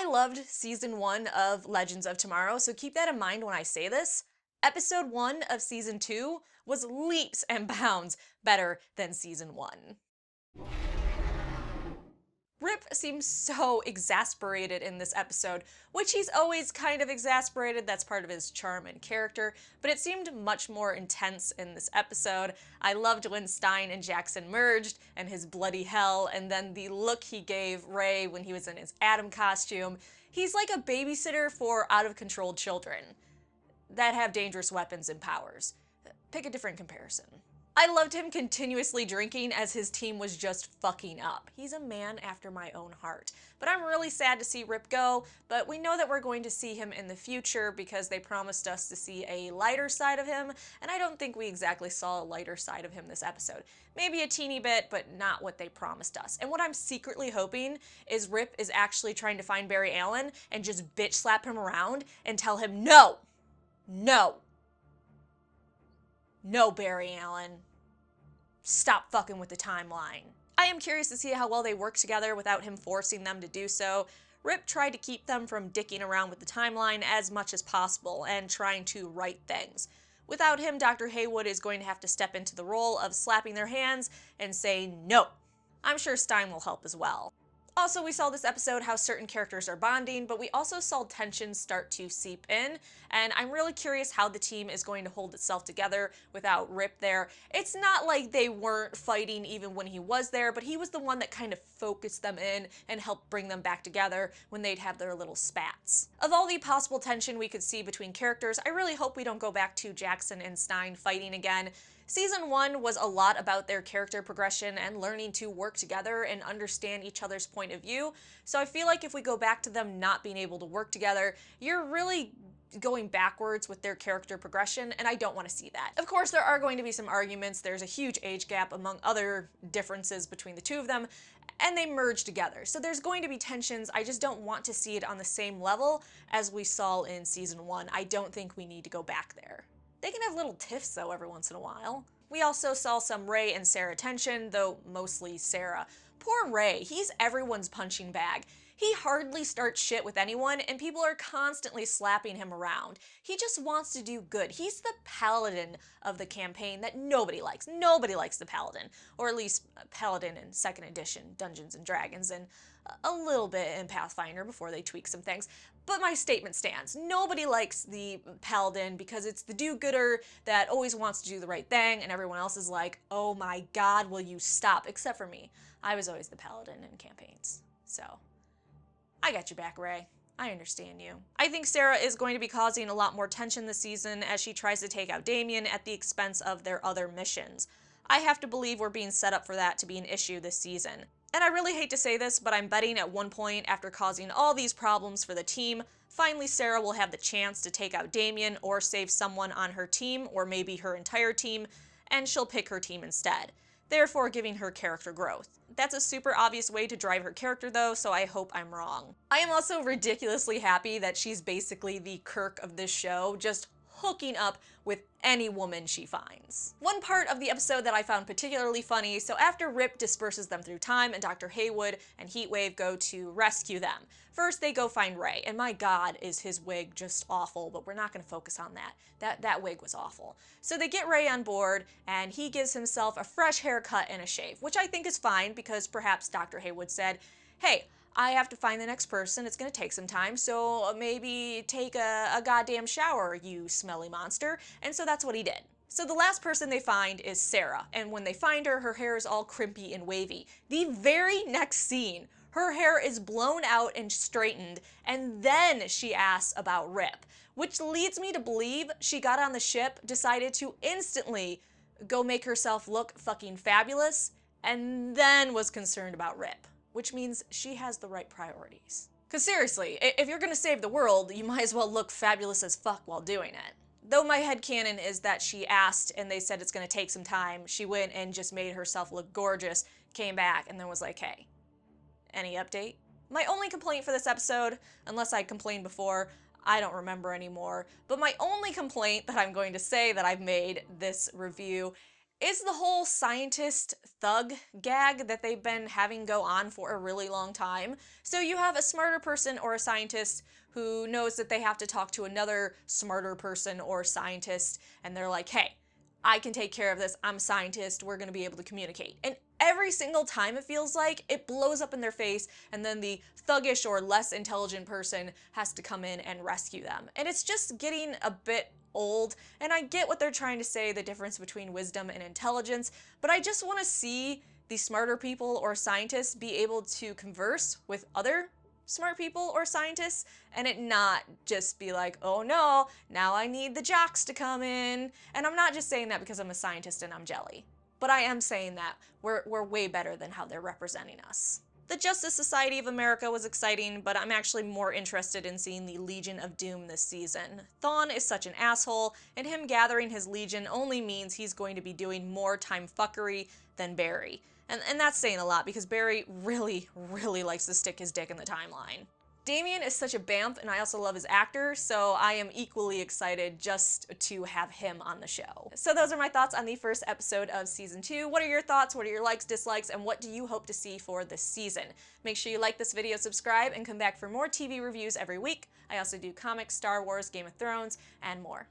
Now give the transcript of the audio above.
I loved season 1 of Legends of Tomorrow, so keep that in mind when I say this. Episode 1 of season 2 was leaps and bounds better than season 1. Rip seems so exasperated in this episode, which he's always kind of exasperated, that's part of his charm and character, but it seemed much more intense in this episode. I loved when Stein and Jackson merged, and his bloody hell, and then the look he gave Ray when he was in his Adam costume. He's like a babysitter for out-of-control children that have dangerous weapons and powers. Pick a different comparison. I loved him continuously drinking as his team was just fucking up. He's a man after my own heart. But I'm really sad to see Rip go, but we know that we're going to see him in the future because they promised us to see a lighter side of him, and I don't think we exactly saw a lighter side of him this episode. Maybe a teeny bit, but not what they promised us. And what I'm secretly hoping is Rip is actually trying to find Barry Allen and just bitch slap him around and tell him, no, no, no, Barry Allen. Stop fucking with the timeline. I am curious to see how well they work together without him forcing them to do so. Rip tried to keep them from dicking around with the timeline as much as possible and trying to right things. Without him, Dr. Haywood is going to have to step into the role of slapping their hands and say no. I'm sure Stein will help as well. Also, we saw this episode how certain characters are bonding, but we also saw tensions start to seep in, and I'm really curious how the team is going to hold itself together without Rip there. It's not like they weren't fighting even when he was there, but he was the one that kind of focused them in and helped bring them back together when they'd have their little spats. Of all the possible tension we could see between characters, I really hope we don't go back to Jackson and Stein fighting again. Season 1 was a lot about their character progression and learning to work together and understand each other's point of view, so I feel like if we go back to them not being able to work together, you're really going backwards with their character progression, and I don't want to see that. Of course, there are going to be some arguments. There's a huge age gap among other differences between the two of them, and they merge together. So there's going to be tensions. I just don't want to see it on the same level as we saw in season 1. I don't think we need to go back there. They can have little tiffs, though, every once in a while. We also saw some Ray and Sarah tension, though mostly Sarah. Poor Ray, he's everyone's punching bag. He hardly starts shit with anyone, and people are constantly slapping him around. He just wants to do good. He's the paladin of the campaign that nobody likes. Nobody likes the paladin, or at least paladin in 2nd edition Dungeons & Dragons, and a little bit in Pathfinder before they tweak some things. But my statement stands. Nobody likes the paladin because it's the do-gooder that always wants to do the right thing, and everyone else is like, oh my god, will you stop? Except for me. I was always the paladin in campaigns. So, I got your back, Ray. I understand you. I think Sarah is going to be causing a lot more tension this season as she tries to take out Damien at the expense of their other missions. I have to believe we're being set up for that to be an issue this season. And I really hate to say this, but I'm betting at one point, after causing all these problems for the team, finally Sarah will have the chance to take out Damien or save someone on her team, or maybe her entire team, and she'll pick her team instead, therefore giving her character growth. That's a super obvious way to drive her character though, so I hope I'm wrong. I am also ridiculously happy that she's basically the Kirk of this show, just hooking up with any woman she finds. One part of the episode that I found particularly funny, so after Rip disperses them through time and Dr. Haywood and Heatwave go to rescue them, first they go find Ray, and my god is his wig just awful, but we're not going to focus on that. That wig was awful. So they get Ray on board, and he gives himself a fresh haircut and a shave, which I think is fine because perhaps Dr. Haywood said, hey, I have to find the next person, it's gonna take some time, so maybe take a goddamn shower, you smelly monster. And so that's what he did. So the last person they find is Sarah, and when they find her, her hair is all crimpy and wavy. The very next scene, her hair is blown out and straightened, and then she asks about Rip, which leads me to believe she got on the ship, decided to instantly go make herself look fucking fabulous, and then was concerned about Rip. Which means she has the right priorities. Cause seriously, if you're gonna save the world, you might as well look fabulous as fuck while doing it. Though my headcanon is that she asked and they said it's gonna take some time, she went and just made herself look gorgeous, came back, and then was like, hey, any update? My only complaint for this episode, unless I complained before, I don't remember anymore, but my only complaint that I'm going to say that I've made this review is the whole scientist thug gag that they've been having go on for a really long time. So you have a smarter person or a scientist who knows that they have to talk to another smarter person or scientist, and they're like, hey, I can take care of this, I'm a scientist, we're gonna be able to communicate. And every single time it feels like it blows up in their face, and then the thuggish or less intelligent person has to come in and rescue them. And it's just getting a bit old, and I get what they're trying to say, the difference between wisdom and intelligence, but I just want to see the smarter people or scientists be able to converse with other smart people or scientists, and it not just be like, oh no, now I need the jocks to come in. And I'm not just saying that because I'm a scientist and I'm jelly, but I am saying that we're way better than how they're representing us. The Justice Society of America was exciting, but I'm actually more interested in seeing the Legion of Doom this season. Thawne is such an asshole, and him gathering his Legion only means he's going to be doing more time fuckery than Barry. And that's saying a lot, because Barry really, really likes to stick his dick in the timeline. Damien is such a bamf, and I also love his actor, so I am equally excited just to have him on the show. So those are my thoughts on the first episode of Season 2. What are your thoughts? What are your likes, dislikes, and what do you hope to see for this season? Make sure you like this video, subscribe, and come back for more TV reviews every week. I also do comics, Star Wars, Game of Thrones, and more.